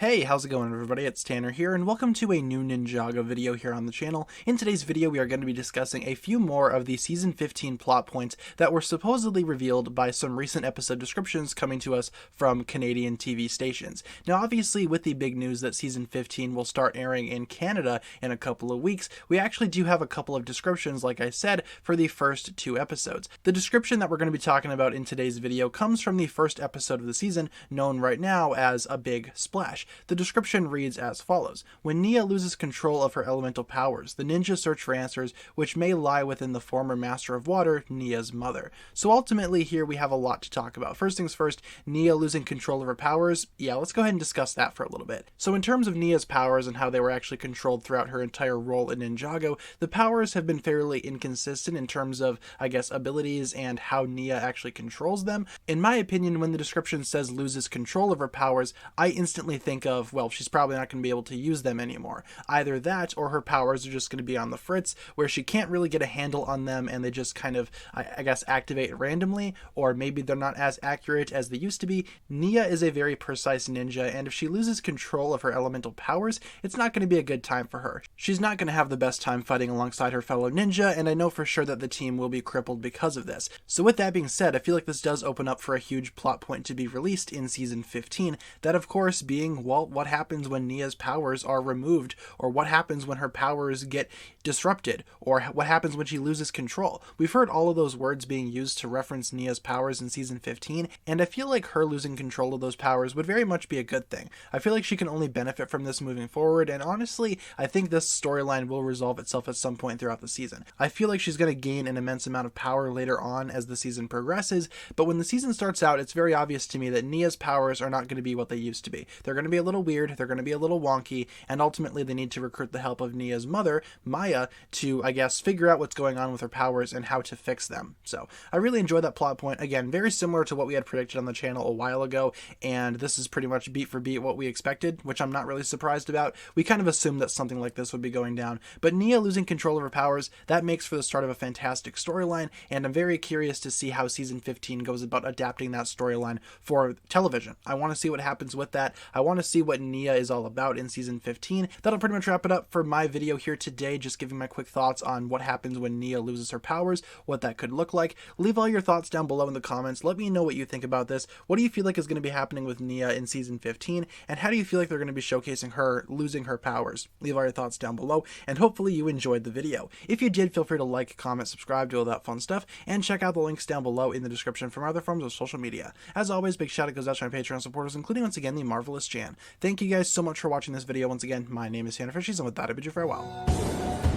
Hey, how's it going everybody? It's Tanner here, and welcome to a new Ninjago video here on the channel. In today's video, we are going to be discussing a few more of the Season 15 plot points that were supposedly revealed by some recent episode descriptions coming to us from Canadian TV stations. Now, obviously, with the big news that Season 15 will start airing in Canada in a couple of weeks, we actually do have a couple of descriptions, like I said, for the first two episodes. The description that we're going to be talking about in today's video comes from the first episode of the season, known right now as A Big Splash. The description reads as follows. When Nya loses control of her elemental powers, the ninjas search for answers which may lie within the former Master of Water, Nya's mother. So ultimately here we have a lot to talk about. First things first, Nya losing control of her powers. Yeah, let's go ahead and discuss that for a little bit. So in terms of Nya's powers and how they were actually controlled throughout her entire role in Ninjago, the powers have been fairly inconsistent in terms of, I guess, abilities and how Nya actually controls them. In my opinion, when the description says loses control of her powers, I instantly think of, well, she's probably not going to be able to use them anymore. Either that or her powers are just going to be on the fritz, where she can't really get a handle on them and they just kind of, I guess, activate randomly, or maybe they're not as accurate as they used to be. Nya is a very precise ninja, and if she loses control of her elemental powers, it's not going to be a good time for her. She's not going to have the best time fighting alongside her fellow ninja, and I know for sure that the team will be crippled because of this. So with that being said, I feel like this does open up for a huge plot point to be released in Season 15, that of course being, well, what happens when Nya's powers are removed, or what happens when her powers get disrupted, or what happens when she loses control. We've heard all of those words being used to reference Nya's powers in Season 15, and I feel like her losing control of those powers would very much be a good thing. I feel like she can only benefit from this moving forward, and honestly, I think this storyline will resolve itself at some point throughout the season. I feel like she's going to gain an immense amount of power later on as the season progresses, but when the season starts out, it's very obvious to me that Nya's powers are not going to be what they used to be. They're going to be a little weird, they're going to be a little wonky, and ultimately they need to recruit the help of Nya's mother, Maya, to, I guess, figure out what's going on with her powers and how to fix them. So I really enjoyed that plot point. Again, very similar to what we had predicted on the channel a while ago, and this is pretty much beat for beat what we expected, which I'm not really surprised about. We kind of assumed that something like this would be going down, but Nya losing control of her powers, that makes for the start of a fantastic storyline, and I'm very curious to see how Season 15 goes about adapting that storyline for television. I want to see what happens with that. I want to see what Nya is all about in Season 15. That'll pretty much wrap it up for my video here today, just giving my quick thoughts on what happens when Nya loses her powers, what that could look like. Leave all your thoughts down below in the comments. Let me know what you think about this. What do you feel like is going to be happening with Nya in Season 15, and how do you feel like they're going to be showcasing her losing her powers? Leave all your thoughts down below, and hopefully you enjoyed the video. If you did, feel free to like, comment, subscribe, do all that fun stuff, and check out the links down below in the description from other forms of social media. As always, big shout out goes out to my Patreon supporters, including once again the marvelous Jan. Thank you guys so much for watching this video. Once again, my name is TannerFishies, and with that I bid you farewell.